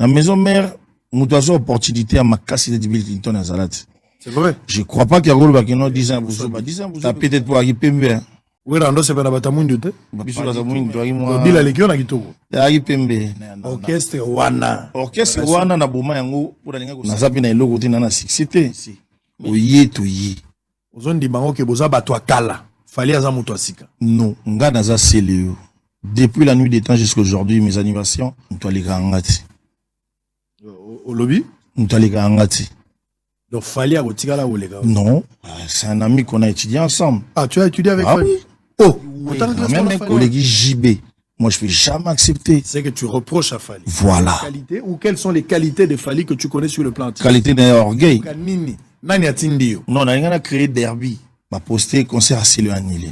La maison mère, nous avons opportunité à ma casse de Bill Clinton à Zalat. C'est vrai. Je ne crois pas qu'il y a un rôle qui a 10 ans. 10 ans, peut-être pour aller Pembe. Oui, Rando, c'est pas la Mouindou. Bila Lekio na Kitoko. Pembe. Orchestre Wana. Orchestre Wana na Boma Yango. Nazapi na Eloko Tina na Sixité. Oye to ye. Ozondi bango ke boza bato akala. Fallait aza muto asika. Non, nga naza Célio. Depuis la nuit des temps jusqu'à aujourd'hui, mes animations, nous allons les gangati. Au lobby? Nous allons les gangati. Donc fallait à Gotigala ou les gars? Non, c'est un ami qu'on a étudié ensemble. Ah, tu as étudié avec Fali? Oui. Oh, oui, même un collègue JB. Moi, je ne vais jamais accepter. C'est que tu reproches à Fali. Voilà. Qualité, ou quelles sont les qualités de Fali que tu connais sur le plan artistique? Qualité d'un orgueil. Nani atindio. Non, on a créé Derby. On a posté concert à Célio Anilé.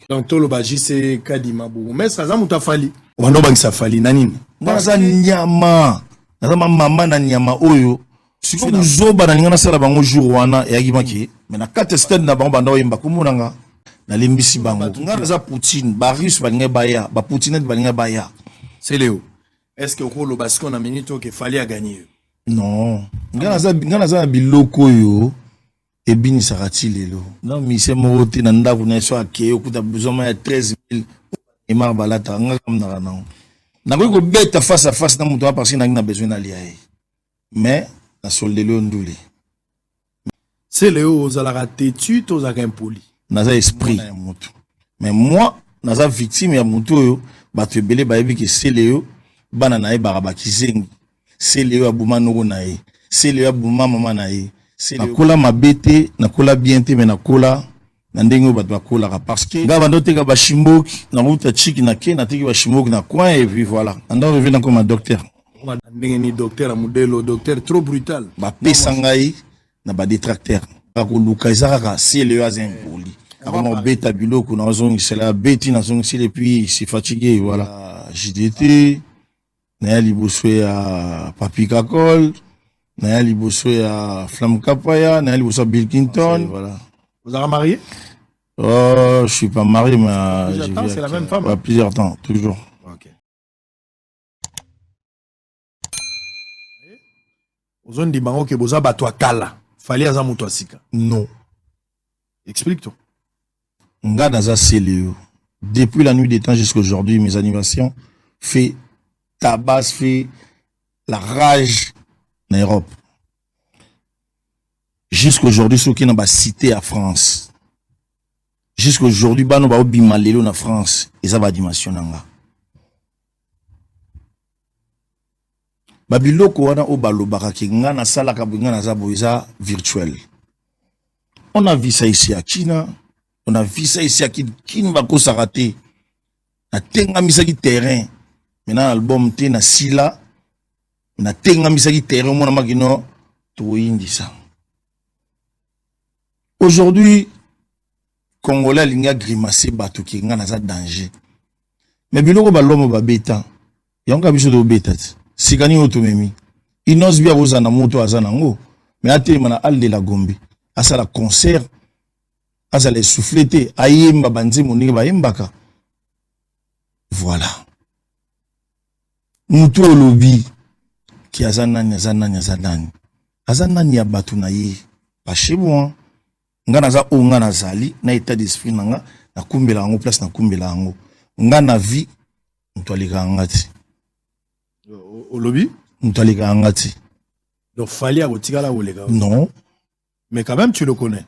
Donc, tout le baji, c'est Kadimabou. Mais ça, ça m'a Fali. On a pas Fali, Nani. Naza Nyama. Naza maman na Nyama Oyo. Si vous zoba na ngana sala bango jour wana ya gimaki. Mais na 4 stade na bango banda oyemba kumunanga. Na limbisi bango. Ngana za Poutine, Barus balinga baya, ba Poutine balinga baya. C'est Léo. Est-ce que le basket on a minute qu'il fallait à gagner? Non. Ngana za biloko yo. Et bini sarati lelo. Non, mais c'est mon na ndaku na so akeyo kuta besoin ya 13 000 et marbalata nga comme na non. Na ko beta face à face na muto parce que na besoin na liaé. Mais na soldelo ndule. C'est Léo aux alara têtu aux aga impoli. Naza esprit. Mais moi, naza victime ya muto yo bato ebele ba yebi ke c'est Léo bana na e baraba kizengi. C'est Léo abuma noko na e. C'est Léo abuma mama na e. Nakola mabete, nakola biente, mais nakola nandenge bato bakola parce que nga bando teka ba shimboki na muta chiki na ke na teki ba shimboki na coin et puis voilà. Anda revient comme un docteur. Ndenge ni docteur a modèle docteur trop brutal. Ba pesangai na ba détracteur. Ba ko luka ezaka c'est le azin poli. Avant beta biloko na zone c'est la beti na zone et puis c'est fatigué voilà. JDT na liboso ya Papi Kakol. Naya liboso ya Flamme Kapaya, Naya liboso ya Bill Clinton, voilà. Vous avez marié? Oh, je suis pas marié, mais c'est la même femme. Plusieurs temps, toujours. Ok. Vous avez dit que vous avez battu kala. Fallait aza muto asika. Non. Explique-toi. Nga naza Célio. Depuis la nuit des temps jusqu'à aujourd'hui, mes animations fait tabasse, fait la rage. En Europe. Jusqu'aujourd'hui, ceux qui n'ont pas cité à France. Jusqu'aujourd'hui, bano ba obimalelo na France. Et ça va dimension nanga. Babiloko wana o balobaka ki nga na sala ka bunga na zabo isa virtuel. On a vu ça ici à China. On a vu ça ici à Kin va ko sarate. Na tenga misaki terrain. Maintenant album te na sila. Na tenga misaki terrain mona makino to indisa. Aujourd'hui Congolais linga grimacer bato ki nga na za danger. Mais biloko balomo ba beta. Yonga biso do beta. Sikani otomemi. Inos bia bozana moto azana ngo. Mais atema na al de la Gombe. Asa la concert. Asa les souffleté ayemba banzi moninga ba yembaka. Voilà. Mutu olobi qui azanani ya batu na ye pas chez moi nga naza o nga nazali na état d'esprit nanga na kumbela yango place na kumbela yango nga na vie ntwalika ngati au lobby ntwalika ngati donc fallait à Gotigala ou les gars. Non, mais quand même tu le connais.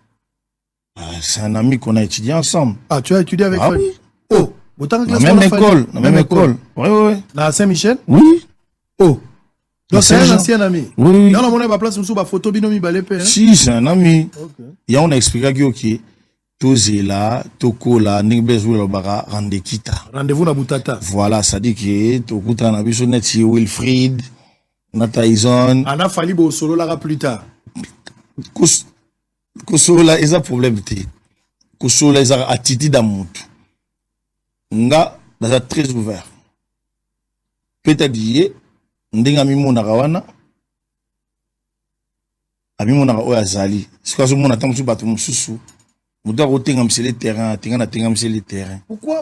C'est un ami qu'on a étudié ensemble. Ah, tu as étudié avec lui? Oui. Oh, la même école, la même école. Oui. Dans Saint-Michel? Oui. Oh. Donc c'est un ancien ami. Oui. Non, on a pas place sous ma photo binomi balépé. Si, c'est un ami. OK. Et on a expliqué que OK, tozela, tokola, ningbezu le bara rendez-kita. Rendez-vous na Boutata. Voilà, ça dit que tokuta na biso neti Wilfried, na Tyson. Ana fali bo solo la plus tard. Kosola eza problème te. Kosola eza attitude à mutu. Nga daza très ouvert. Peut-être dire ndenga mimonaka wana abimonaka oyo azali sikoyo azomona ntango mosusu bato mosusu moto akotenga misi le terrain atenga na tenga misi le terrain.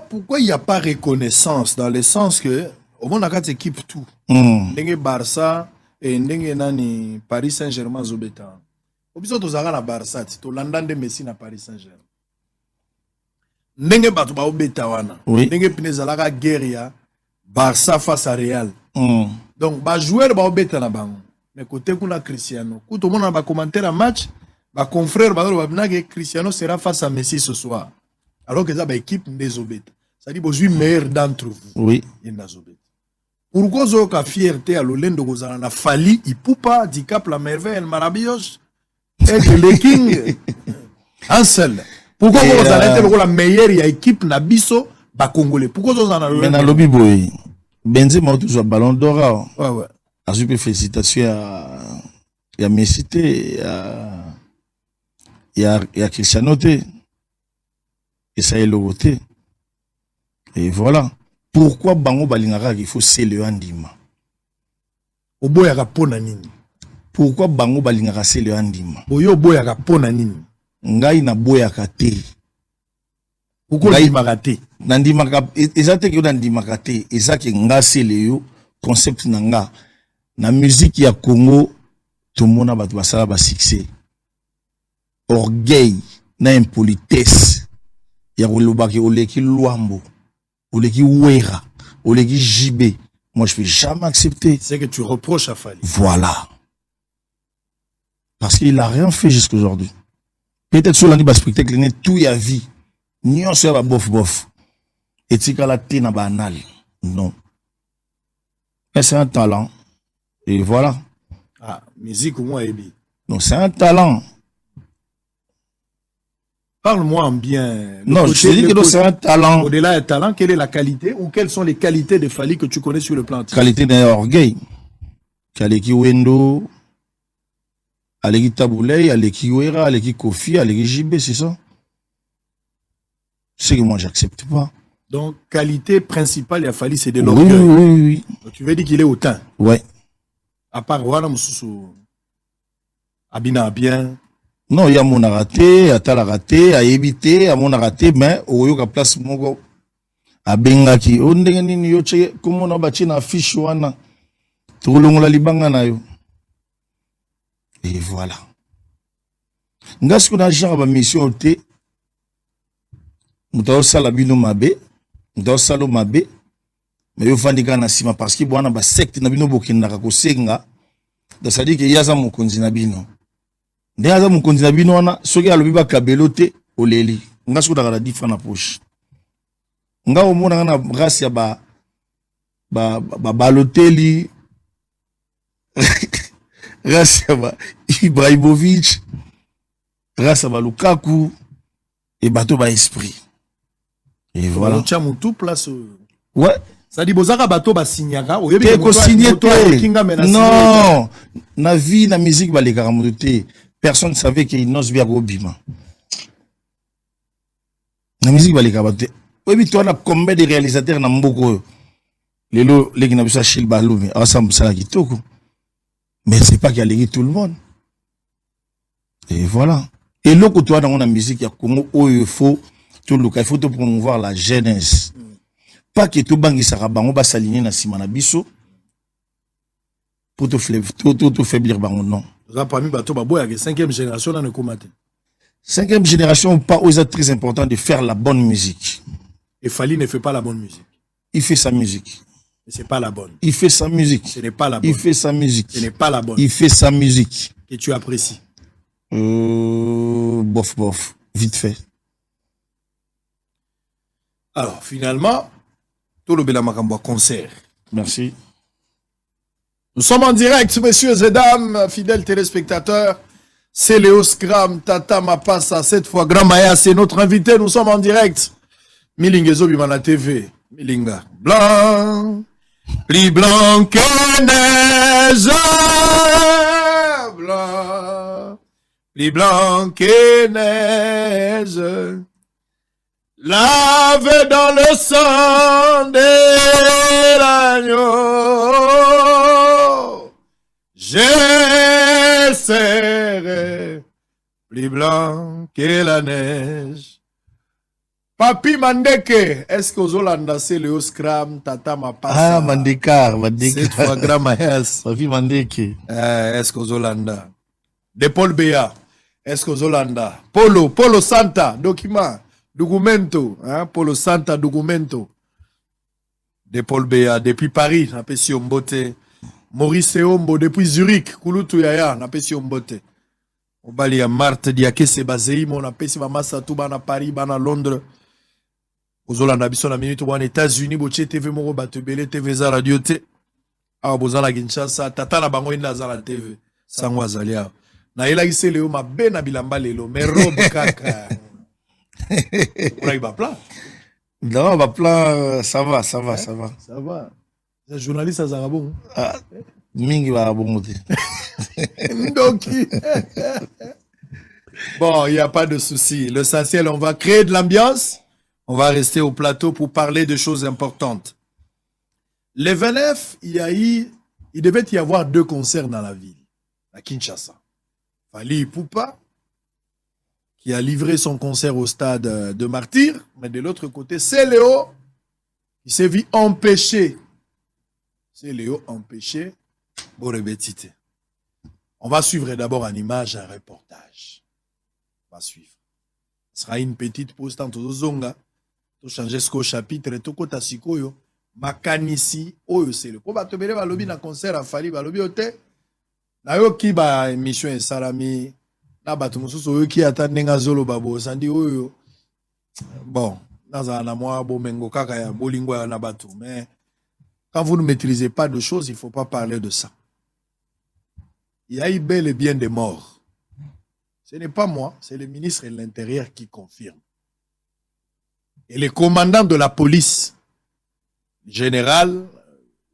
Pourquoi il n'y a pas reconnaissance dans le sens que au monde a quatre équipes tout ndenge Barça Et ndenge nani Paris Saint-Germain zobeta. Obiso tozaka na Barça, to London de Messi na Paris Saint-Germain. Ndenge bato ba obeta wana. Oui. Ndenge pinezalaka guerre ya Barça face à Real. Donc ba joueur ba obeta na bango. Mais côté kuna Cristiano, tout le monde a ba commentaire à match, ba confrère ba que Cristiano sera face à Messi ce soir. Alors que ça ba équipe des obeta. Ça dit bozui meilleur d'entre vous. Oui. Pourquoi zoka fierté à l'olendo gozana na Fali Ipupa Dicap la merveille El Marabillos et le King un seul. Pourquoi vous avez la meilleure équipe na biso ba congolais? Pourquoi vous en avez? Mais na lobby boy Benzema a toujours ballon d'or. Ouais ouais. A super félicitations à Messi et à Cristiano et ça est logoté. Et voilà. Pourquoi bango balingaka il faut sceller andima? Oboyaka pona nini? Pourquoi bango balingaka sceller andima? Boyo boyaka pona nini? Ngai na boyaka te. Pourquoi ndimaka te? Nandimaka ezate ke nandimaka te, ezake nga sceller yo concept nanga na musique ya Congo tomona bato basala ba succès. Orgueil na impolitesse ya kolobaki oleki lwambo. Oleki Ouera, Oleki JB. Moi, je ne vais jamais accepter. C'est que tu reproches à Fali. Voilà. Parce qu'il n'a rien fait jusqu'à aujourd'hui. Peut-être sur l'année de spectacle, il y a tout à vie. Ni on se va bof. Et tu as la tête na banal. Non. Mais c'est un talent. Et voilà. Ah, musique ou moi, Ebi. Non, c'est un talent. Parle-moi en bien. Non, je te dis que c'est un talent. Au-delà du talent, quelle est la qualité ou quelles sont les qualités de Fali que tu connais sur le plan entier? Qualité d'un orgueil. Kaleki Wendo, Aleki Taboulay, Aleki Ouera, Aleki Kofi, Aleki JB, c'est ça? C'est que moi, j'accepte pas. Donc, qualité principale, il a Fali, c'est de l'orgueil. Oui. Donc, tu veux dire qu'il est hautain? Ouais. À part Wana Moussou, Abina bien. Non, il y a mon raté, à tal raté, à éviter, à mon raté, mais au yoga place mogo à Bengaki. On n'est ni yoche, comme on a bâti na fiche wana. Tout le monde la libanga na yo. Et voilà. Ngas qu'on a genre ba mission te. Mutao sala bino mabe, mutao salo mabe. Mais yo fandika na sima parce que bwana ba secte na bino bokindaka ko senga. Da sadi ke yaza mokonzi na bino. Ndeaza mukonzi na bino wana soki alobi ba kabelo te oleli nga soki daga la difa na poche nga omona na race ya ba Baloteli race ya ba Ibrahimovic race ya ba Lukaku et bateau ba esprit et voilà tu as mon tout place ouais ça dit bozaka bateau ba signaka oyebi ko signer te non na vie na musique ba lekaka moto te. Personne ne savait qu'il n'ose bien Robima. La musique va les cabater. Oui, toi, on a combien de réalisateurs dans Mboko? Les lots, les qui n'ont pas Chil Balou, mais ensemble, ça qui toko. Mais c'est pas qu'il y a les tout le monde. Et voilà. Et là, quand toi, dans la musique, il y a Congo, il faut tout le cas, il faut te promouvoir la jeunesse. Pas que tout bangi sarabango va s'aligner dans Simana Bisso pour te faiblir bango, non. Parmi bateau baboy avec 5e génération dans le comité. 5e génération, pas aux très important de faire la bonne musique. Et Fali ne fait pas la bonne musique. Il fait sa musique. Mais c'est pas la bonne. Il fait sa musique. Ce n'est pas la bonne. Il fait sa musique. Ce n'est pas la bonne. Il fait sa musique. Que tu apprécies. Bof. Vite fait. Alors, finalement, tout le Belamakamboa concert. Merci. Nous sommes en direct, messieurs et dames, fidèles téléspectateurs. C'est Léo Scram, Tata Mapassa, cette fois Grand Maya, c'est notre invité. Nous sommes en direct. Milingezo Bimana TV. Milinga. Blanc, plus blanc que neige. Blanc, plus blanc que neige. Lavé dans le sang de l'agneau. Je serai plus blanc que la neige. Papi Mandeke, est-ce que Zolanda c'est le Scram, Tata Mapasa? Ah, Mandekar. Cette fois, Grand Mayas. Papi Mandeke. Est-ce que Zolanda? De Paul Béa, est-ce que Zolanda? Polo Santa, documento, hein? Polo Santa, documento. De Paul Béa, depuis Paris, Napesi Ombote. Maurice Ombo, depuis Zurich, Kulutu Yaya, Napesi Ombote. Obali ya Marthe Diake Sebazei, mon Napesi Mamasa, Touba Paris, Bana Londres. Ozolanda biso na minute wana États-Unis boche TV moko bato belé TV za radio te. Awa bozala Kinshasa tata na bango ina za la TV. Sango azalia. Na ela gise leo mabe na bilamba lelo mais robe kaka. Oula ba plan. Non, bah plan, ça va. Ça va. Le journaliste à Zarabon. Ah, mingi va bon te. Donc bon, il y a pas de souci. L'essentiel, on va créer de l'ambiance. On va rester au plateau pour parler de choses importantes. Le 29, il devait y avoir 2 concerts dans la ville, à Kinshasa. Fali Ipupa, qui a livré son concert au stade de Martyr, mais de l'autre côté, c'est Léo qui s'est vu empêché. C'est Léo empêché pour rebêtiter. On va suivre d'abord en image un reportage. On va suivre. Ce sera une petite pause tant aux zonga. Changer ce chapitre et tout kota sikoyo makanisi oyo c'est le pour bato bele balobi na concert afali balobi ote na yo ki ba émission et salami na bato mususu oyo ki atandenga zolo babo sandi oyo bon naza na moi bo mengo kaka ya bolingo na bato mais quand vous ne maîtrisez pas de choses il faut pas parler de ça. Il y a eu bel et bien des morts. Ce n'est pas moi, c'est le ministre de l'Intérieur qui confirme. Et le commandant de la police générale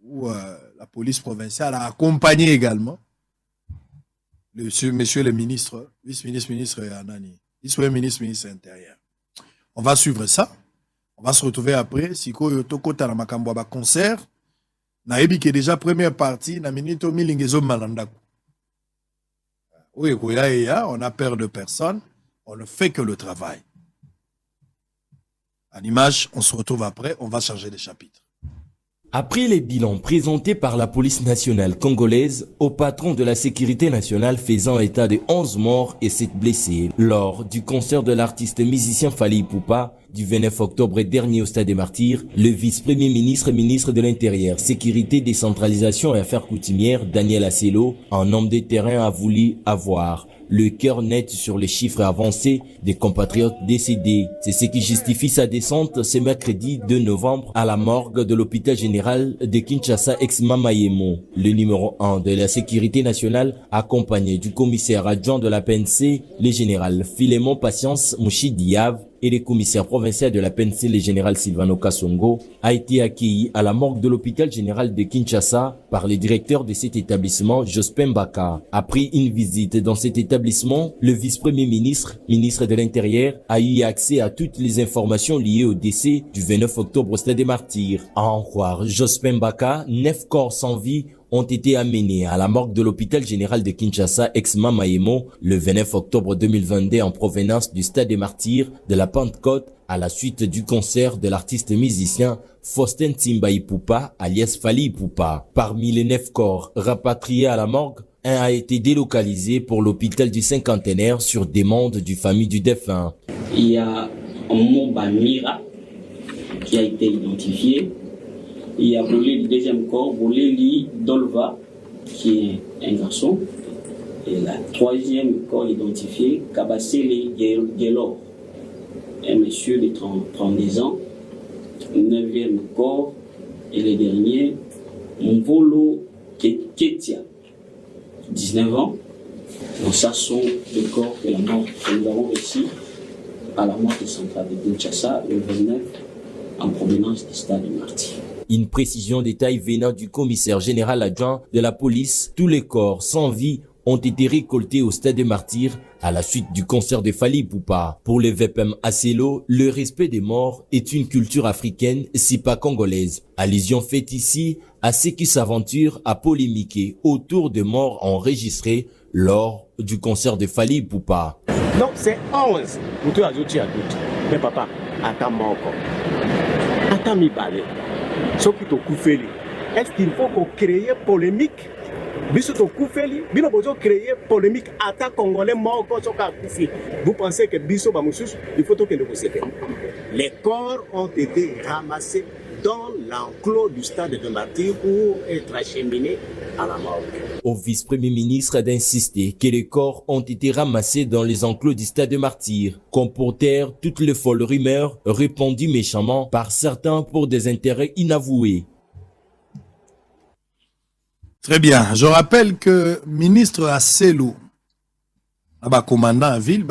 ou la police provinciale a accompagné également monsieur le ministre, vice-ministre Anani, vice-premier ministre intérieur. On va suivre ça. On va se retrouver après. Siko Yotoko Talamakambwa ba concert. Na ebi qui est déjà première partie. Na minute au milingezo malandaku. Oui, on a peur de personne. On ne fait que le travail. En image, on se retrouve après, on va changer de chapitre. Après les bilans présentés par la police nationale congolaise au patron de la sécurité nationale faisant état de 11 morts et 7 blessés lors du concert de l'artiste musicien Fali Ipupa du 29 octobre dernier au Stade des Martyrs, le vice-premier ministre, ministre de l'Intérieur, Sécurité, Décentralisation et Affaires coutumières, Daniel Asselo, en homme de terrain, a voulu avoir le cœur net sur les chiffres avancés des compatriotes décédés. C'est ce qui justifie sa descente ce mercredi 2 novembre à la morgue de l'hôpital général de Kinshasa ex-Mamayemo. Le numéro 1 de la sécurité nationale, accompagné du commissaire adjoint de la PNC, le général Philémon Patience Mouchidiav, et le commissaire provincial de la PNC, le général Silvano Kasongo, a été accueilli à la morgue de l'hôpital général de Kinshasa par le directeur de cet établissement, Jospin Baka. Après une visite dans cet établissement, le vice-premier ministre, ministre de l'Intérieur, a eu accès à toutes les informations liées au décès du 29 octobre au Stade des Martyrs. À en croire Jospin Baka, 9 corps sans vie ont été amenés à la morgue de l'hôpital général de Kinshasa ex-Mamayemo le 29 octobre 2022 en provenance du Stade des Martyrs de la Pentecôte à la suite du concert de l'artiste musicien Faustin Timba Ipupa alias Fali Ipupa. Parmi les 9 corps rapatriés à la morgue, un a été délocalisé pour l'hôpital du Cinquantenaire sur demande du famille du défunt. Il y a Moba Mira qui a été identifié. Il y a le deuxième corps, Boleli Dolva, qui est un garçon. Et la troisième corps identifié, Kabasele Gelor, un monsieur de 32 ans. Neuvième corps, et le dernier, Mvolo Ketia, 19 ans. Donc ça sont les corps que nous avons reçus à la morgue centrale de Kinshasa le 29 en provenance du Stade du Martyr. Une précision détail venant du commissaire général adjoint de la police, tous les corps sans vie ont été récoltés au Stade des Martyrs à la suite du concert de Fali Ipupa. Pour le VPM Asselo, le respect des morts est une culture africaine, si pas congolaise. Allusion faite ici à ceux qui s'aventurent à polémiquer autour de morts enregistrés lors du concert de Fali Ipupa. Donc c'est 11. Mais papa, ata moko ata mibale soki tokufeli est-ce qu'il faut qu'on crée polémique biso tokufeli bino bozo créer polémique ata congolais moko soka akufi vous pensez que biso ba mususu il faut que les corps ont été ramassés dans l'enclos du stade de Martyrs pour être acheminés à la morgue. Au vice-premier ministre d'insister que les corps ont été ramassés dans les enclos du stade de Martyrs, comportèrent toutes les folles rumeurs répandues méchamment par certains pour des intérêts inavoués. Très bien. Je rappelle que ministre Asselo, commandant à ville,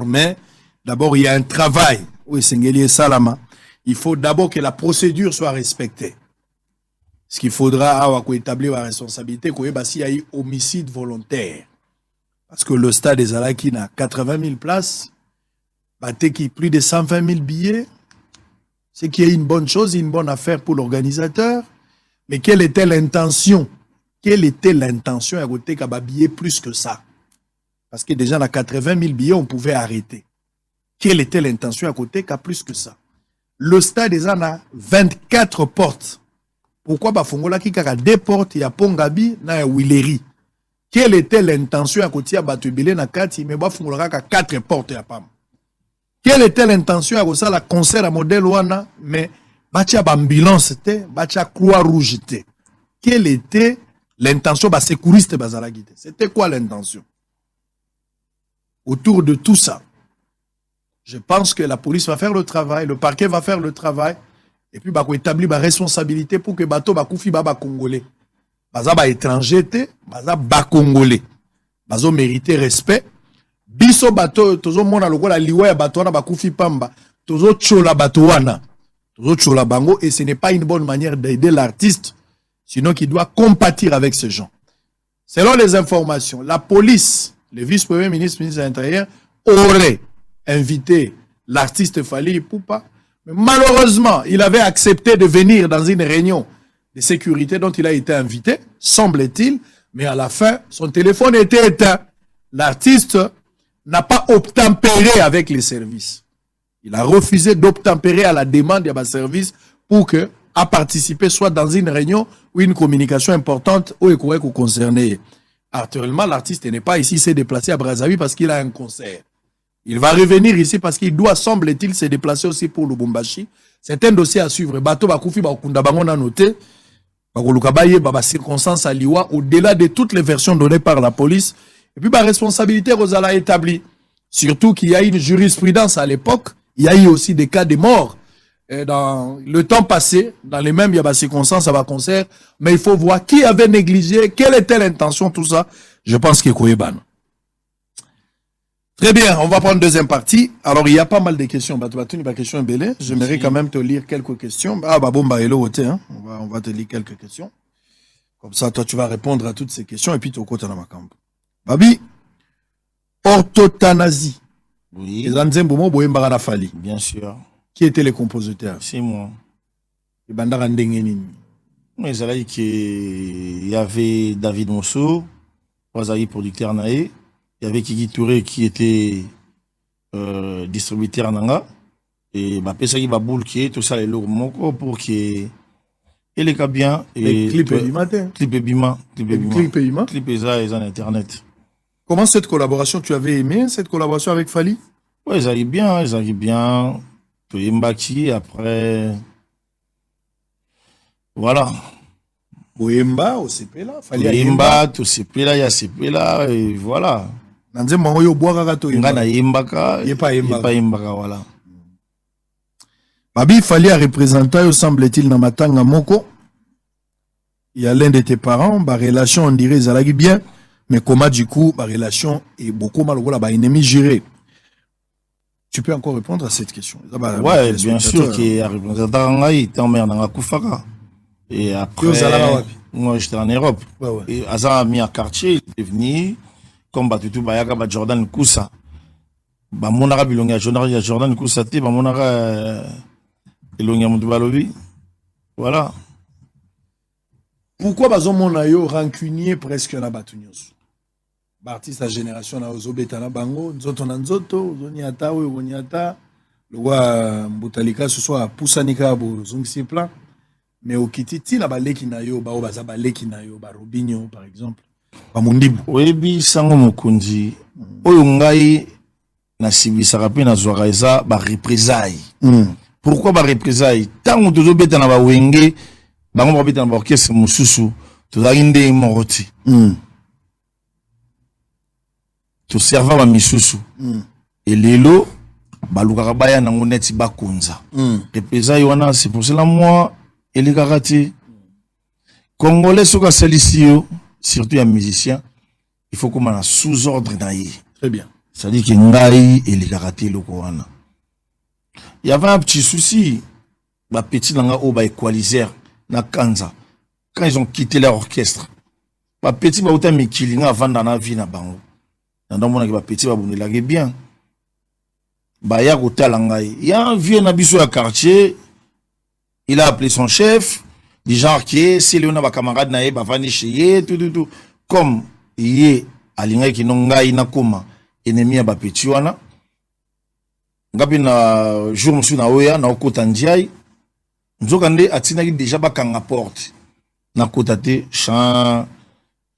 mais d'abord il y a un travail. Oui, Salama. Il faut d'abord que la procédure soit respectée. Ce qu'il faudra établir la responsabilité, s'il y a eu homicide volontaire. Parce que le stade des Alaki n'a 80 000 places, qui plus de 120 000 billets, c'est qu'il y a une bonne chose, une bonne affaire pour l'organisateur. Mais quelle était l'intention? Quelle était l'intention à côté qu'à billets plus que ça? Parce que déjà, dans 80 000 billets, on pouvait arrêter. Quelle était l'intention à côté qu'à plus que ça? Le stade des a 24 portes. Pourquoi Bafongola qui a 2 portes, il y a Pongabi, il y a Willery. Quelle était l'intention à côté à Batubile na 4, mais Bafongola qui a 4 portes à Pam? Quelle était l'intention à côté la concert à modèle Wana, mais Batia ambulance était, Batia Croix-Rouge était. Quelle était l'intention de sécuriste Bazalagite? C'était quoi l'intention? Autour de tout ça, je pense que la police va faire le travail, le parquet va faire le travail, et puis va établir la responsabilité pour que bateau bakoufi baba congolais. Baza ba étranger te, baza ba congolais. Bazo mériter respect. Biso bateau, tozo mona lokola liwa ya bateau na bakoufi pamba, tozo chola bateau wana. Tozo chola bango, et ce n'est pas une bonne manière d'aider l'artiste, sinon qu'il doit compatir avec ces gens. Selon les informations, la police, le vice-premier ministre, ministre de l'Intérieur, aurait invité l'artiste Fally Ipupa, mais malheureusement, il avait accepté de venir dans une réunion de sécurité dont il a été invité, semble-t-il, mais à la fin, son téléphone était éteint. L'artiste n'a pas obtempéré avec les services. Il a refusé d'obtempérer à la demande de la service pour que, à participer soit dans une réunion ou une communication importante où il pourrait concerner. Actuellement, l'artiste n'est pas ici, il s'est déplacé à Brazzaville parce qu'il a un concert. Il va revenir ici parce qu'il doit, semble-t-il, se déplacer aussi pour Lubumbashi. C'est un dossier à suivre. Bato Bakoufi Bakunda Bangon a noté. Bakolukabaye, Baba circonstance à Liwa, au-delà de toutes les versions données par la police. Et puis, ma responsabilité, Rosala établie. Surtout qu'il y a une jurisprudence à l'époque. Il y a eu aussi des cas de mort. Et dans le temps passé, dans les mêmes, il y a des circonstances à ma concert. Mais il faut voir qui avait négligé, quelle était l'intention, tout ça. Je pense qu'il y a Kouéban. Très bien, on va prendre deuxième partie. Alors, il y a pas mal de questions. J'aimerais quand même te lire quelques questions. Ah, bah, bon, bah, hello, hein. On va te lire quelques questions. Comme ça, toi, tu vas répondre à toutes ces questions et puis tu au côté de ma camp. Babi, orthothanasie. Oui. Bien sûr. Qui étaient les compositeurs? C'est moi. Et Bandara Ndengenini. Mais il y avait David Monceau, Wazari producteur Naé. Il y avait Kiki Touré qui était distributeur Nanga. Et Pesaki Baboul qui est tout ça, les lourds moko pour qu'il et les cas bien. Et clip du matin. Clip Bima. Clip Eza et en internet. Comment cette collaboration, tu avais aimé cette collaboration avec Fally? Ouais, ils arrivent bien. Mbaki, après. Voilà. Boemba, au CP là. Boemba, au CP là, il y a CP là, et voilà. Nanze Maroyo Boaragato. Ngana Yembaka. Il pas Yembaka, voilà. Babi Fally a représenté, semble-t-il, dans Matanga Moko. Il y a l'un de tes parents, ma relation, on dirait, Zalagi bien, mais comment du coup, ma relation est beaucoup mal, voilà, ennemi juré. Tu peux encore répondre à cette question? Ouais, bien sûr, qu'il a représenté, il était en mer dans la Koufaka. Et après, moi j'étais en Europe. Ouais. Et Azar a mis un quartier, il est venu, comme Batutu Bayaga, Jordan Koussa. Monara Bilonga, Jordan Koussa, Monara Bilonga Moutoualobi. Voilà. Pourquoi Bazon Monayo rancunier presque la Batunios? artiste à génération na ozobeta na bango nzoto na nzoto ozoniata oyo oniata le roi Mbutalika ce soit pusanika bo zongisi plan mais okititi na baleki na yo ba baza baleki na yo ba Robinho par exemple ba Mundibu oyebi sango mokonzi oyo ngai na sibisaka pe na zwaka eza ba représailles pourquoi ba représailles tango tozobeta na ba wenge bango babeta na ba orchestre mosusu tozalaki nde moko te toserva ba misusu elelo balukaka baya nango neti bakonza représailles wana c'est pour cela moi elekaka te congolais soki asalisi yo surtout ya musicien il faut koma na sous ordre na ye très bien c'est-à-dire que ngai elekaka te eloko wana il y avait un petit souci ba petit nanga o ba équaliser na Kanza quand ils ont quitté leur orchestre ba petit ba uta mikili nga vanda na vie na bango na mona ke ba petit ba bunela ke bien ba ya kotala ngai ya un vieux na biso ya quartier il a appelé son chef du genre qui c'est le na ba camarade na ye ba vani chez tout comme yé alinga ki no ngai na koma ennemi ya ba petit wana ngapi na jour musu na oya na okota ndiai nzoka nde atinaki déjà bakanga porte na kota te chant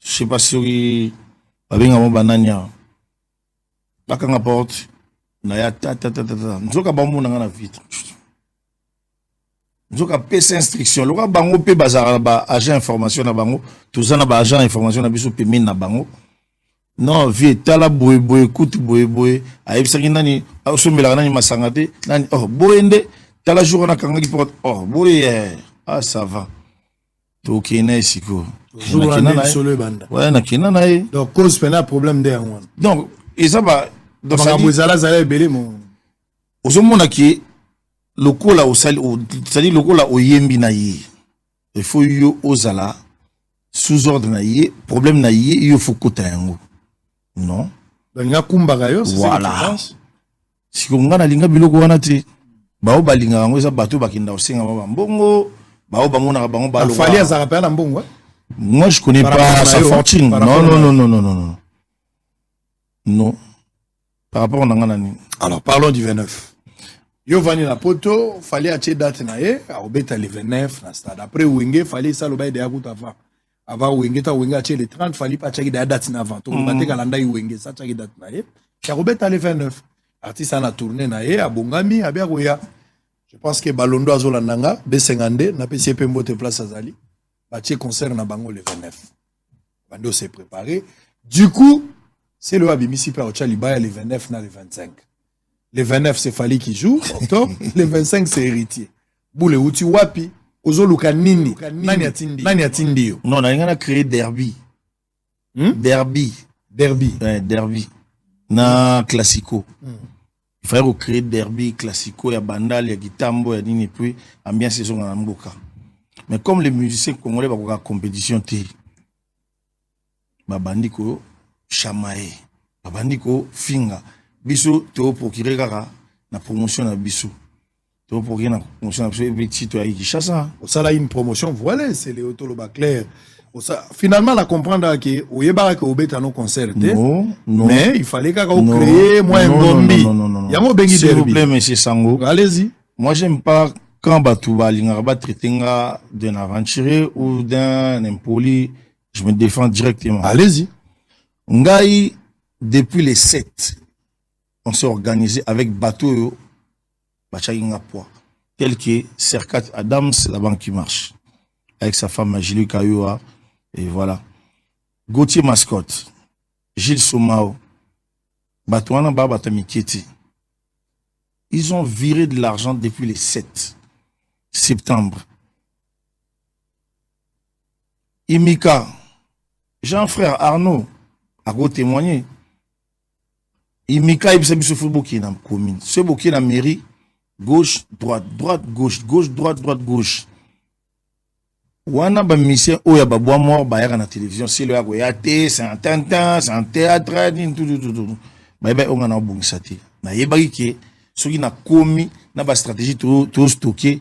je sais pas si babenga mo banania bakanga porte na ya ta nzoka bamona nga na vitre nzoka pesa instruction loka bango pe bazara ba agent information na bango tozana ba agent information na biso pemine na bango non vie tala boye écoute boye ayebisaki nani osombelaka nani masanga te nani oh boyende tala jour na kangaki porte oh boye ah ça va tokena siko ouais na kina na ye donc cause pena problème de yango donc eza ba donc ça vous allez belé mon ozomona ki lokola osali c'est-à-dire lokola oyembi na ye il faut yo ozala sous ordre na ye problème na ye yo faut kota yango non nga kumbaka yo c'est voilà siko nga na linga biloko wana te bao balinga yango eza bato bakinda osenga ba mbongo bao bamona bango ba fali azara pa na mbongo moi je connais pas sa fortune non par rapport à nani alors parlons du 29 yo vani na poto fallait acheter date na ye a obeta le 29 na stade après wenge fallait ça le bail de yakuta avant wenge ta wenge acheter le 30 fallait pas acheter date na avant to baté kalanda wenge ça acheter date na ye a obeta le 29 artiste na tourner na ye a bongami a bia koya je pense que Balondo azolandanga B52 na PCP mbote place azali batie concert na bango le 29 bando s'est préparé du coup c'est le Abimisi pa Ochalibaya le 29 na le 25. Le 29, c'est Fali qui joue, octobre. Le 25, c'est Héritier. Boule Outi Wapi, Ozoluka Nini, Nani Atindi. Non, on a créé Derby. Derby. Ouais, Derby. Na Classico. Il fallait recréer Derby, Classico, ya Bandal, ya Gitambo, ya Nini, puis ambiance saison en Mboka. Mais comme les musiciens congolais, bah, la compétition, bah, bandiko, chamae, bah, bandiko, finga. Biso to procurer kaka na promotion na biso to procurer na promotion na biso petit to ayi chassa ça là une promotion voilà c'est les autoloba clair finalement la comprendre que oyeba que obeta no concert non mais il fallait kaka créer moins bombi yango bengi s'il vous plaît monsieur Sango allez-y moi j'aime pas quand batu balinga ba traiter nga d'un aventurier ou d'un impoli je me défends directement allez-y ngai depuis les 7 on s'est organisé avec bateau Bachaginga Poa, tel que Serkat Adams, la banque qui marche, avec sa femme Majilu Kayoa, et voilà. Gauthier Mascotte, Gilles Somao, Batouana Baba Miketi. Ils ont viré de l'argent depuis le 7 septembre. Imika, Jean-Frère Arnaud, a go témoigner. Imika il s'est football qui est dans la commune. Ce qui est dans la mairie, gauche, droite, gauche, droite, gauche. Wana ba mission oya ba bois mort ba yaka na télévision c'est le agoyate c'est un tintin c'est un théâtre tout ba ba on na bongisa te na yebaki ke soki na komi na ba stratégie to stocker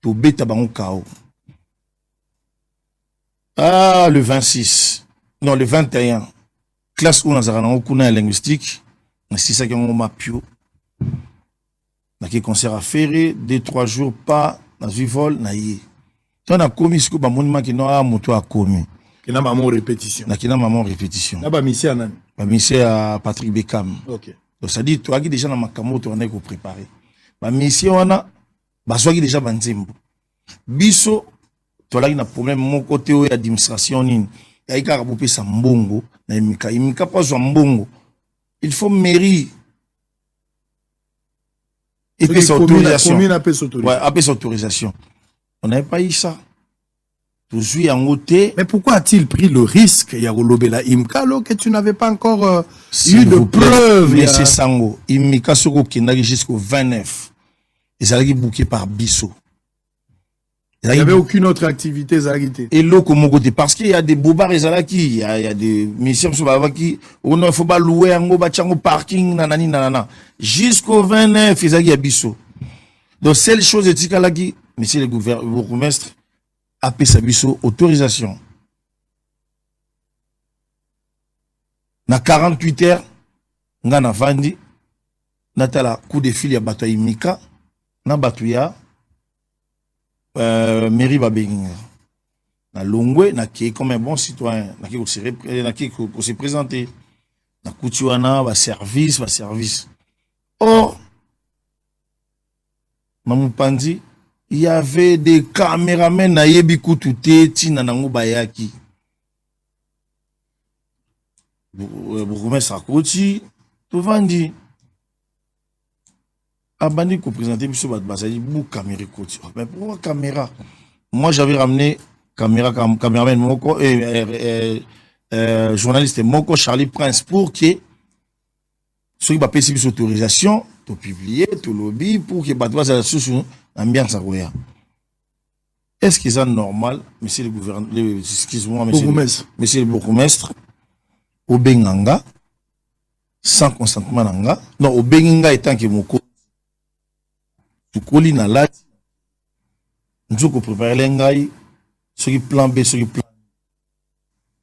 to beta bango kao. Ah le 26 non le 21 classe où nous avons un linguistique, c'est ça qui est un mapio. Qui concert à faire 2-3 jours pas dans un vol naïe. On a commis ce que ba monument qui n'a moto a commis. Qui n'a maman répétition. Qui n'a maman répétition. Là ba mission à nani? Ba mission à Patrick Beckham. OK. Donc ça dit toi qui déjà na makamo to on est préparé. Ba mission wana ba soit qui déjà banzembo. Biso to là qui na problème mon côté o administration nini. Ya ika rabopé sa mbongo na imika pas zo mbongo. Il faut mairie. Et puis autorisation. Ouais, après autorisation. On n'avait pas eu ça. Toujours en côté. Mais pourquoi a-t-il pris le risque, Yarolobela Imka, que tu n'avais pas encore eu de preuves? Mais c'est Sango. Imika Soko qui n'a jusqu'au 29. Ils allaient bouquer par Bissot. Il n'y avait aucune autre activité, Zagité. Et l'eau comme côté. Parce qu'il y a des bobards, il y a des missions qui, on ne faut pas louer un gros parking, nanani, nanana. Jusqu'au 29, il y a Bissot. Donc, seule chose est que monsieur le bourgmestre, a payé sa Bissot autorisation. Na 48 heures, nga na vandi, natala coup de fil ya bato ya Mika, na bato ya mairie babenga. Na longwe, na qui comme un bon citoyen, na qui se présenter. Na kutuana, ba service. Or, Mamupandi, il y avait des caméramens na yebi kutute tina nango bayaki. Bourgmestre Akoti, tout vandi. Abandi ko présenter biso bat basali bou caméra Koti. Mais pourquoi caméra? Moi j'avais ramené caméraman moko journaliste moko Charlie Prince pour que ceux qui va payer cette autorisation to publier, to lobby pour que batwa ça sous ambiance à Roya. Est-ce que c'est normal, monsieur le gouverneur, excuse-moi, monsieur le bourgmestre, au Benganga, sans consentement nanga, non, au Benga étant que moko, tu colli na la, nous avons préparé l'engaï, ce qui plan B, ce qui plan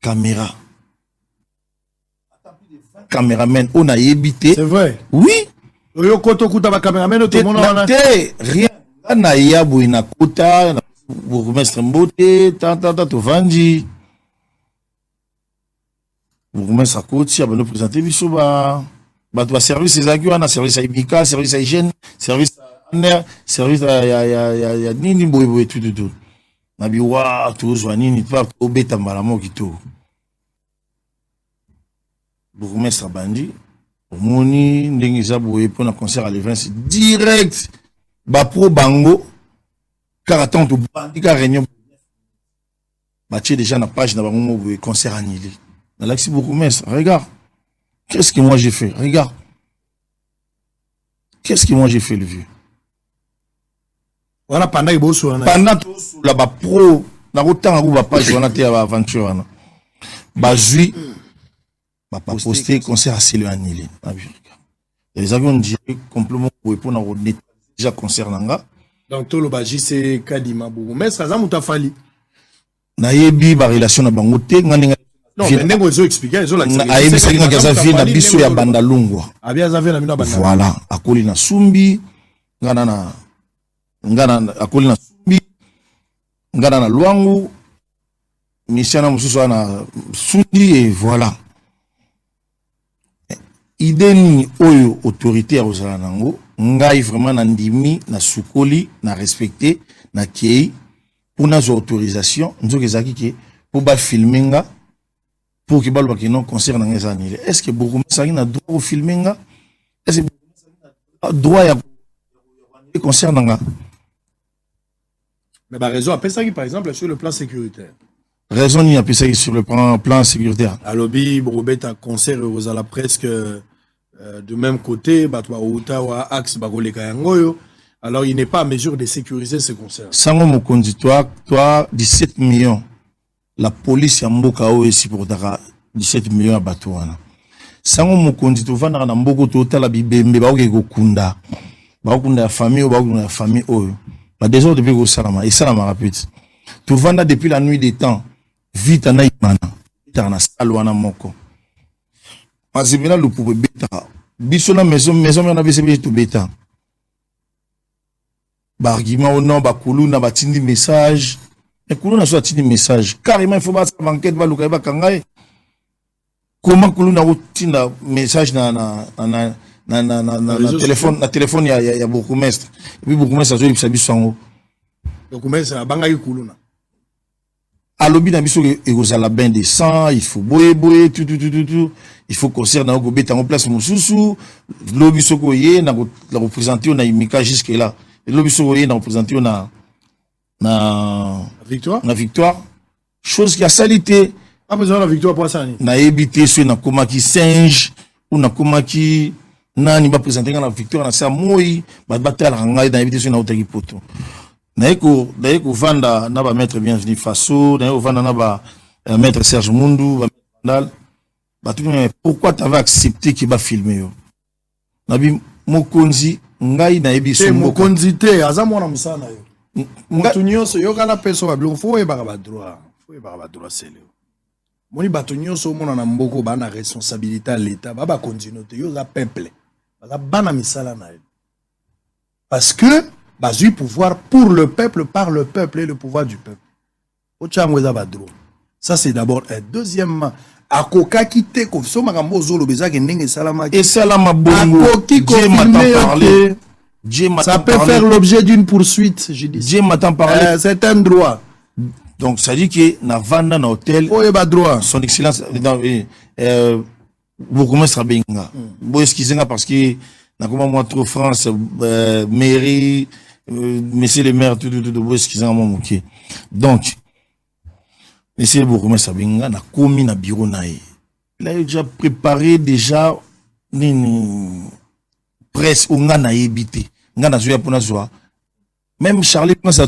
caméra. Caméraman, on a évité. C'est vrai. Oui. Oyo koto kuta ba caméraman tout le monde en a. Rien. Na ya boina kota, bourgmestre Mbote, tata to vandi. Bourgmestre Akoti a nous présenter biso ba to service les agues, na service à Ibika, service à hygiène, service à air, service à nini boy tout. Na biwa to zo nini pas obeta malamo kito. Bourgmestre Bandi, Moni, Ndengiza Boye pour un concert à l'Events direct, Bapro Bango, car attends, tout Bandi, car réunion, Bâti déjà na page dans le concert annulé. Dans l'axe Bourgmestre, regarde, qu'est-ce que moi j'ai fait, regarde, qu'est-ce que moi j'ai fait le vieux. Voilà, pendant tout, là, Bapro, dans autant où va page, on a été à l'aventure, Bazui, pas posté concert à Célio annulé. Les avions direct complètement pour nous déjà concert nanga. Donc tout le baji c'est Kadima Bourou. Mais ça muta fali. Na yebi ba relation na bango te ngani. Non, mais ndenge ozo expliquer zo la. Na yebi ça nga kaza vie na biso ya bandalungwa. Abia za vie na mina bandalungwa. Voilà, akoli na sumbi ngana akoli na sumbi ngana na luangu misiana mususu na sundi et voilà. Ideni oyo autorité ya ozala nango ngai vraiment na ndimi na sukoli na respecter na kei pour na autorisation nzoke zaki ke pour ba filmenga pour que ba lo non concert na ngeza nile. Est-ce que beaucoup ça na droit au filmenga? Est-ce que droit ya concert nanga? Mais ba raison après ça qui par exemple sur le plan sécuritaire. Raison ni après ça sur le plan sécuritaire. À lobby Robert un concert aux à la presque de même côté, alors il n'est pas à mesure de sécuriser ce concert. Sango Mokondi, toi, 17 millions. La police ya mboka ici pour 17 millions à Batouana. Sango Mokondi, tu vas dans Mboko, tu as la bibembe, Kunda. La famille, la famille, des autres depuis au Salama, et Salama rapide. Tu vas depuis la nuit des temps, vite à Naïmana, vite à Nasalouana Moko. Mazemela le pour beta. Bisona maison on avait essayé de beta. Barguiment au nom, bakuluna batindi message. Et kuluna soit tindi message. Carrément il faut pas enquête va luka ba kangai. Comment kuluna otinda message na téléphone ya bourgmestre. Et puis bourgmestre azo bisabi sango. Bourgmestre na banga kuluna. Alobi na biso ekozala bain de sang, il faut boye tout. Il faut concert na gobeta en place mususu. Lobi soko ye na représenter na imika jusque là. Lobi soko ye na représenter na victoire. Na victoire. Chose qui a salité. Pas besoin de la victoire pour ça. Na ebité sur na komaki singe ou na komaki nani ba présenter na victoire na sa moi ba batala ngai na ebité sur na otaki poto. Naeko vanda na ba maître bienvenu Faso, naeko vanda na ba maître Serge Mundu, ba Vandal. Ba tout mais pourquoi tu avais accepté qu'il va filmer yo? Nabi mokonzi ngai na ebiso mokonzi te azamo na musana yo. Motunyo so yo kana peso ba blon fo e ba droit. Fo e ba droit c'est le. Moni batunyo so mona na mboko ba na responsabilité à l'état ba continuer te yo za peuple. Ba bana misala na yo. Parce que bazui pouvoir pour le peuple, par le peuple et le pouvoir du peuple. Ça c'est d'abord un. Deuxièmement, akoka kite ko so makambo zolo bezaki ndenge salama et salama bongo. Dieu m'a ça peut faire l'objet d'une poursuite, je dis. Dieu m'attend parler. C'est un droit. Donc ça dit que na vanda na hôtel droit. Son excellence dans bourgmestre Benga. Bo excuser parce que na comment moi trop France mairie monsieur le maire tout excusez-moi mon OK. Donc monsieur le bourgmestre Benga na commis na bureau nae. Il a déjà préparé déjà nini presse on a évité. On a joué pour nous. Même Charlie pense à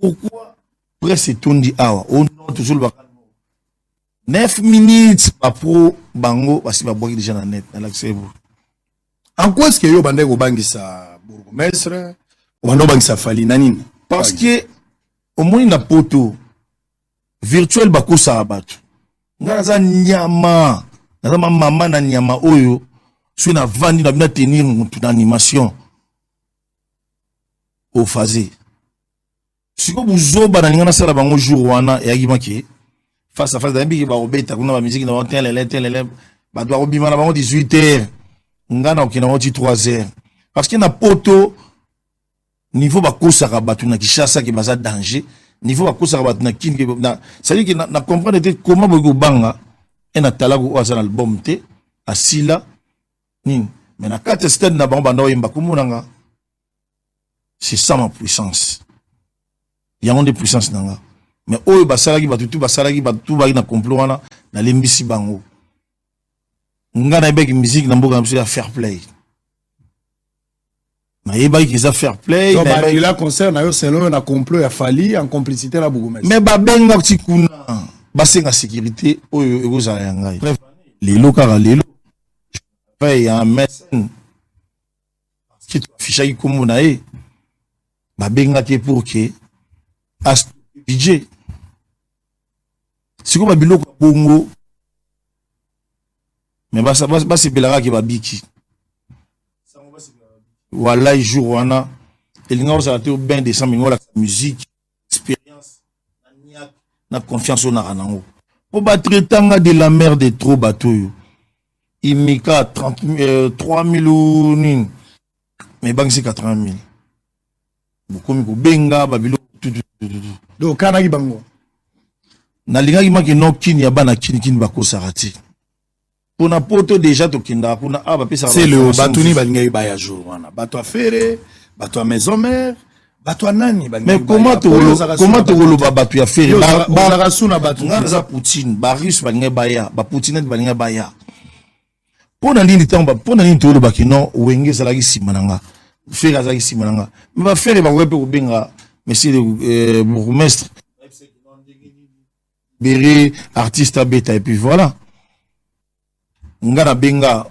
pourquoi presse tondi awa on toujours le 9 minutes pas pro bango parce que ba déjà na net na l'accès. En quoi est-ce que yo bande ko bangisa bourgmestre ou bande bangisa fali nanine? Parce que au moins na poto virtuel bako sarabatu. Ngaza nyama, na mama na nyama oyo sur na vandi na bina tenir une animation au phasé. Si vous zoba na ngana sala bango jour wana ya gimaki face à face da mbi ba obeta kuna ba musique na tel ba doit obima na bango 18h ngana okina woti 3h parce que na poto niveau ba kosaka batu na Kishasa ki baza danger niveau ba kosaka batu na kin na ça dit que na comprendre comment bogo banga et na talago oza na album te asila ni mais na carte stade na bango banda oyemba kumunanga c'est ça ma puissance. Il y a une puissance nanga. Mais oyo basalaki batutu basalaki batu ba na complot wana na lembisi bango. Nga na beki musique na mboka na fair play. Na yeba ki za fair play. Donc il a concert na yo selon na complot ya fali en complicité na bougomès. Mais ba benga tikuna basenga sécurité oyo egoza ya ngai. Lelo kaka lelo. Il y a un médecin qui affiche comme na e. Ba benga ke pour que as DJ siko ba biloko bongo mais basi belara ki babiki wala jour wana elinga osa te ben de 100 mingola musique expérience na confiance na ranango po ba traitanga de la mer de trop batoyo imika 3000 ou nin mais banque c'est 80 000 bokomi ko benga ba biloko donc kana bango na linga ki maki no kini ya bana kini bako sarati pona poto déjà to kinda kuna aba pesa c'est le batuni balinga ba ya jour wana bato afere bato a maison mère bato a nani balinga mais comment to rolo ba bato ya fere ba rasuna bato ngaza Poutine ba russe balinga ba ya ba Poutine balinga ba ya pona nini tamba pona nini to lo bakino wenge salaki simananga fere azaki simananga mais ba fere ba wepe ko benga monsieur le bourgmestre Béré artiste à bêta et puis voilà ngana benga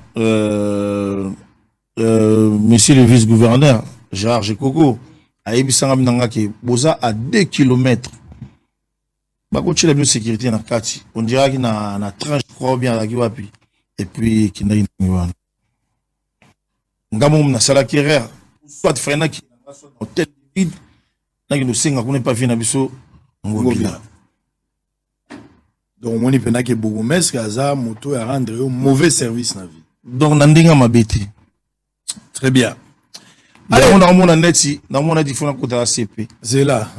monsieur le vice-gouverneur Gérard Gekoko a ebisanga minanga ke boza à 2 km bako tchela bio sécurité na kati on dirait que na tranche je crois bien la kiwapi et puis kindaki wana ngamo na sala carrière soit frena qui soit hôtel vide naki no senga kuna pas vina biso ngobila. Donc moni pena ke bourgmestre aza moto à rendre un mauvais service na vie. Donc nandinga mabeti. Très bien. Allez, on a mon neti, na mon dit fona kota CP. C'est là.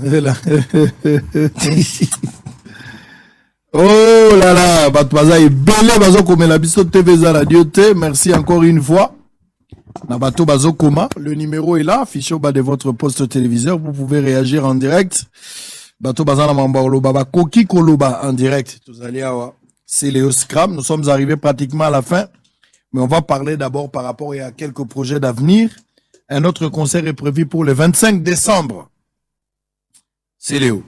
Oh là là, Batouaza est belé bazo comme la biso TV za radio T. Merci encore une fois. Nabato bazo koma, le numéro est là, affiché au bas de votre poste téléviseur, vous pouvez réagir en direct. Bato bazana mamba oloba ba koki koloba en direct. C'est Léo Scram, nous sommes arrivés pratiquement à la fin, mais on va parler d'abord par rapport à quelques projets d'avenir. Un autre concert est prévu pour le 25 décembre. C'est Léo.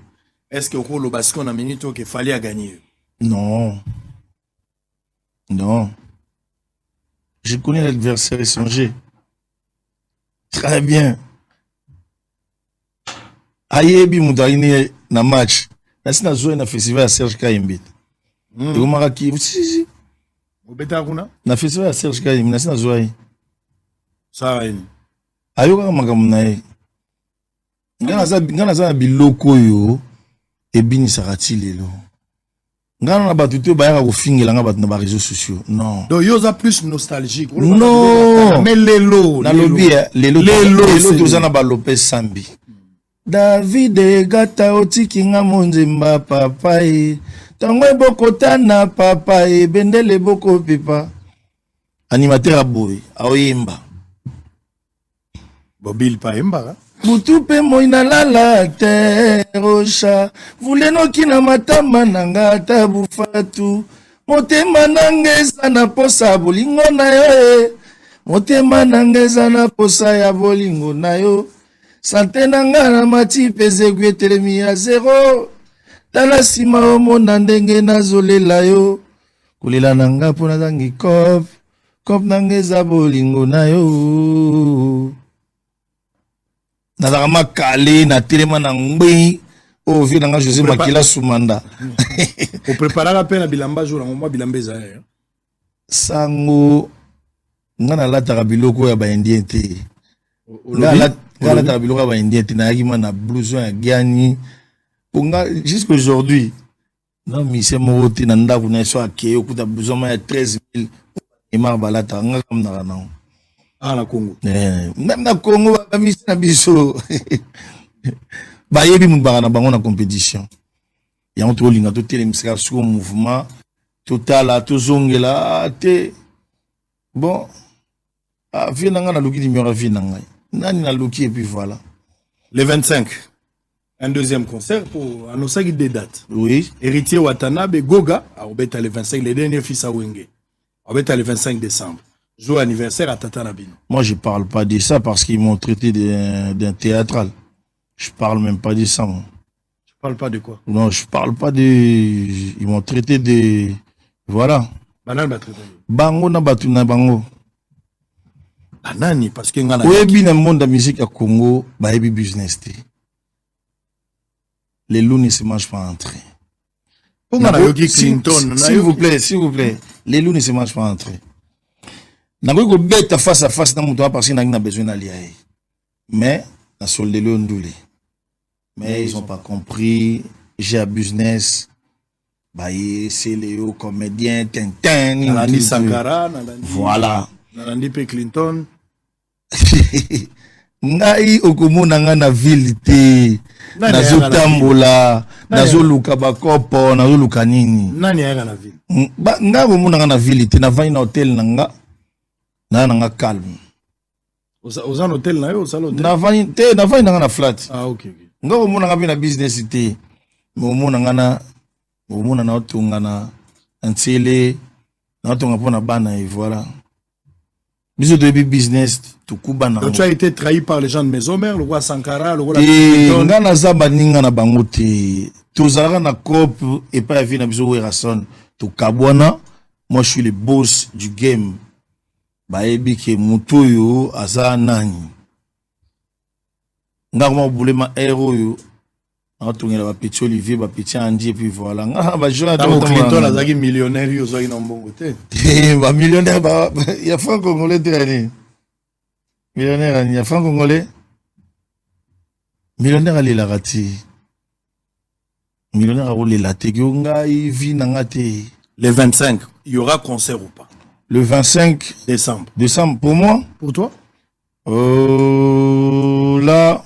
Est-ce que au basque on a minute qu'il fallait gagner? Non. Non. Je connais l'adversaire étranger. Très bien. Ayebi Moudaine na match. Nasi na joué na festival à Serge Kayembe. Et au Maraki, si. Au Betaruna? Na festival à Serge Kayembe, nasi na joué. Ça va ni. Ayoka makamu na ye. Ngana za biloko yo ebini sarati lelo. Ngana na batu te bayaka kofingela nga batu na ba réseaux sociaux. Non. Donc yoza plus nostalgique. Non. Mais lelo. Na lobby lelo tozana ba Lopez Sambi. David gata otikinga monzemba papa e. Tango ebokotana papa e bendele boko pipa. Animateur a boy aoyemba. Bobil pa emba. Mutupe moina lala terosha. Vulenoki na matama nanga tabufatu. Motema nangeza na posa bolingo na yo. Motema nangeza na posa ya bolingo na yo. Sante nanga na mati peze gwetelemi ya zero. Tala sima omona ndenge nazolela yo. Kulela nanga pona zangi kop. Kop nangeza bolingo na yo. Nazarama kale na telema na ngbe o vi nanga José Makila Soumanda. O prépara la peine à bilamba jour na moi bilambeza ya. Sango ngana lata biloko ya ba indien te. Ngana lata biloko ya ba indien te na yaki na blouson ya gani. Ponga jusqu'aujourd'hui. Non mi se moti na ndaku na so akeyo kuta blouson ya 13,000 et marbalata ngaka mna na. Ah, la Congo. Même na Congo, ba misi na biso. Ba yebi mubara na bango na compétition. Ya on to linga to telemisa sur mouvement total to zongela te. Bon. Ah, vient na luki numéro vient na. Nani na luki et puis voilà. Le 25. Un deuxième concert pour annoncer des dates. Oui. Héritier Watanabe Goga, à Obeta le 25, les derniers fils à Wenge. Obeta le 25 décembre. Jour anniversaire à Tata Nabino. Moi, je parle pas de ça parce qu'ils m'ont traité d'un théâtral. Je parle même pas de ça, moi. Tu parles pas de quoi? Non, je parle pas de... Ils m'ont traité de... Voilà. Banal m'a traité. Bango na batu na bango. Banani, parce qu'il y a un... Oui, bien, le monde de la musique à Congo, bah, il y a business. Les loups ne se mangent pas entrée. S'il vous plaît. Les loups ne se mangent pas entrée. Nakoki ko beta face à face na muto parce qu'il n'a besoin d'allier. Mais la solde le ndule. Mais ils ont pas compris, j'ai un business. Bah c'est Léo comédien Tintin, Nalandi Sankara, voilà. Nalandi P Clinton. Ngai okomona nga na ville te. Nazotambola, nazoluka bakopo, nazoluka nini. Nani ya na ville? Ba nga okomona nga na ville te, na vai na hotel nanga. Na calme. Aux un hôtel là, au salon. Na vai na flat. Ah ok. Nga omona nga na business te. Mais omona nga na otunga na ntele, na otunga pona bana et voilà. Biso de business to kubana. Donc tu as été trahi par les gens de Maison Mère, le roi Sankara, le roi la nga na zaba ninga na bango te. Tozalaka na cop et pas vie na biso Werason. To kabwana, moi je suis le boss du game. Baebi ke mutu yo aza nani nga koma bulema hero yo atongela ba petit Olivier ba petit Andy et puis voilà ba joueur Tant Clinton azaki millionnaire yo zaki na mbongo te ba millionnaire ba ya franc congolais te millionnaire ya franc congolais millionnaire ali la rati millionnaire a roulé la te ngai vi na ngate. Le 25, il y aura concert ou pas? Le 25 décembre. Décembre pour moi. Pour toi? Là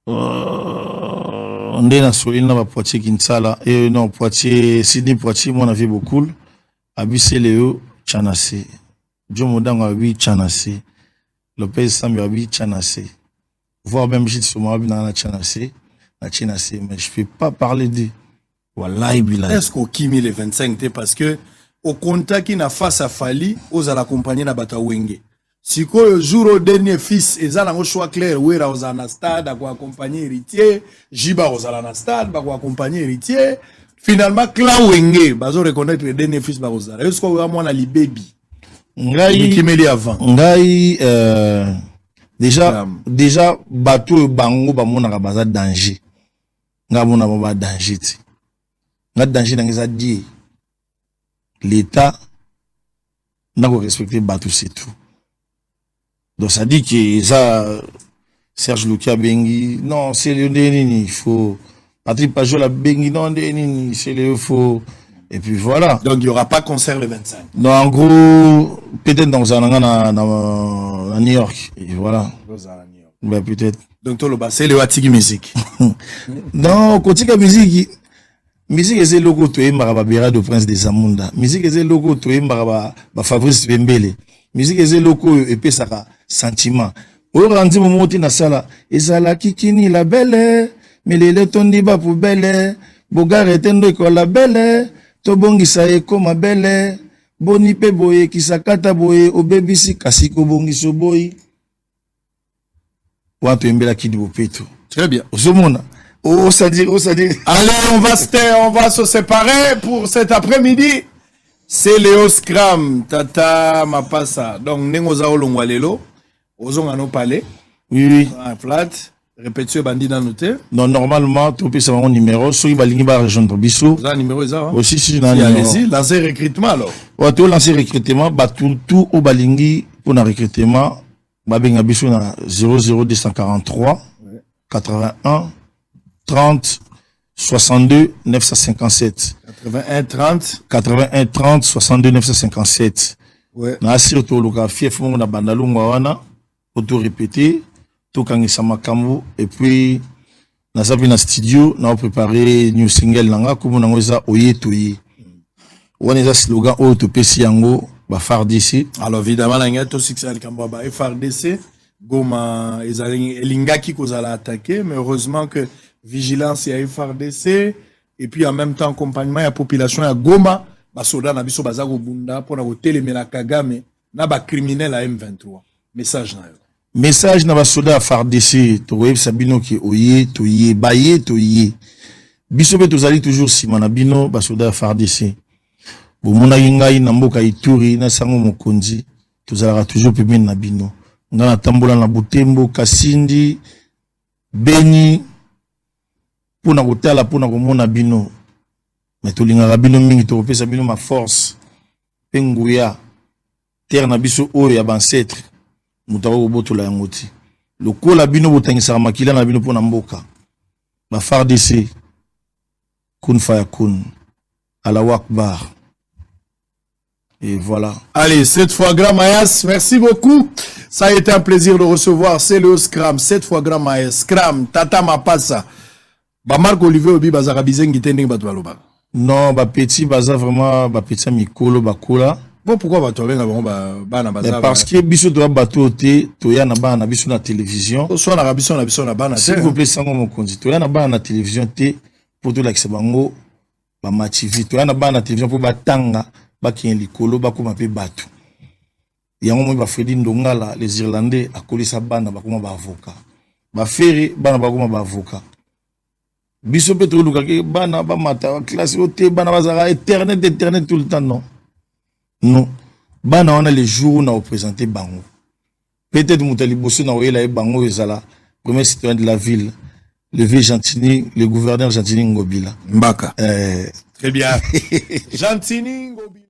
on est dans Solina va Poitiers Kinsala et non Poitiers Sydney Poitiers moi on a vu beaucoup Abissé Léo Chanase Joe Modang a vu Chanase Lopez Sambi a vu Chanase voir même Gilles Souma dans la Chanase mais je peux pas parler de Wallahi Bilal. Est-ce qu'au Kimi le 25 parce que au contact qui n'a face à Fali aux à l'accompagner na bata Wenge. Si le jour au dernier fils et ça choix clair où era aux stade à accompagner héritier, Jiba aux na stade pour accompagner héritier, finalement clan Wenge bazo reconnaître le dernier fils ba aux est-ce qu'on va moi na li baby. Ngai Kimeli avant. Ngai déjà bateau bango ba mona ka baza danger. Nga mona ba danger ti. Nga danger na ngeza di l'État n'a pas respecté bateau c'est tout. Donc ça dit que ça Serge Lukia Bengi non c'est le Denini il faut Patrick Pajot la Bengi non Denini c'est le faux et puis voilà. Donc il y aura pas concert le 25. Non en gros peut-être dans un dans New York et voilà. Ben peut-être. Donc tout le bas c'est le Watiki musique. Non côté musique musique est le logo to embara ba Bera de Prince des Amunda. Musique est le logo to embara ba Fabrice Bembele. Musique est le logo et puis ça sentiment. Au rendu moment na sala ezala kikini la belle mais les tondi ba poubelle bogar etendo ko la belle to bongisa e ko ma belle boni pe boye kisakata boye obebisi kasi ko bongiso boy. Watu embela kidi bopeto. Très bien. Osomona. Oh, ça dit. Allez, on va se séparer pour cet après-midi. C'est Léo Scram, Tata Mapassa. Donc, Nengoza Olongwalelo, Ozongano Palais. Oui. Flat. Répétition bandit dans noté. Non, normalement, tout peut savoir mon numéro. Soit il va rejoindre rejoindre Bissou. Vous avez un numéro, ça? Aussi, si dans allez-y, lancez recrutement alors. Ouais, tu lancer recrutement, bah, tout au balingi pour le recrutement. Bah, ben, Bissou na 00243 81 30 62 957 81 30 62 957 ouais na surtout le café fond na bandalunga wana auto répéter to kangisa makambo et puis na zabi na studio na préparer new single nanga comme na ngoza oye toye wana za slogan auto pesi yango ba FARDC. Alors évidemment la ngato succès al kamba ba FARDC Goma elingaki kozala attaqué mais heureusement que vigilance ya FARDC et puis en même temps accompagnement ya population ya Goma ba soda na biso baza ko bunda pour na ko telemela Kagame na ba criminel à M23 message na ba soda ya FARDC to web sabino ki oye toye baye toye biso be tozali toujours sima na bino ba soda ya FARDC bo mona ngai na mboka Ituri na sango mokonzi tozala toujours pembeni na bino ngana tambola na Butembo Kasindi Beni pona kotala pona komona bino mais tolinga bino mingi to pesa bino ma force penguya terre na biso oyo ya bancetre mutako kobotola yango ti lokola bino botangisa makila na bino pona mboka ba FARDC kun fa yakun Allahu Akbar. Et voilà. Allez, cette fois, Grand Mayas, merci beaucoup. Ça a été un plaisir de recevoir. C'est le Scram. Cette fois, Grand Mayas. Scram, Tata Mapassa. Ba Marc Olivier Obi Bazara Bizengi Tending Batwaloba. Non, ba petit baza vraiment, ba petit mikolo, ba kola. Bon, pourquoi ba toi ba na bazar? Parce que biso doit bateau te, toya na ba na biso na télévision. Soit na biso na ba na. S'il vous plaît, sango mon konzi. Toya na ba na télévision te, pour tout l'accès bango, ba mativi. Toya na ba na télévision pour ba tanga. Baki likolo bakoma pe batu yango mo ba Fredi Ndongala les Irlandais akolisa bana bakoma ba avocat ba fere bana bakoma ba avocat biso pe to luka ke bana ba mata classe ote bana bazara éternel tout le temps non bana on a les jours na représenter bango peut-être mutali bosso na oyela e bango ezala premier citoyen de la ville le vieux Gentini, le gouverneur Gentini Ngobila. Mbaka. Très bien. Gentini Ngobila.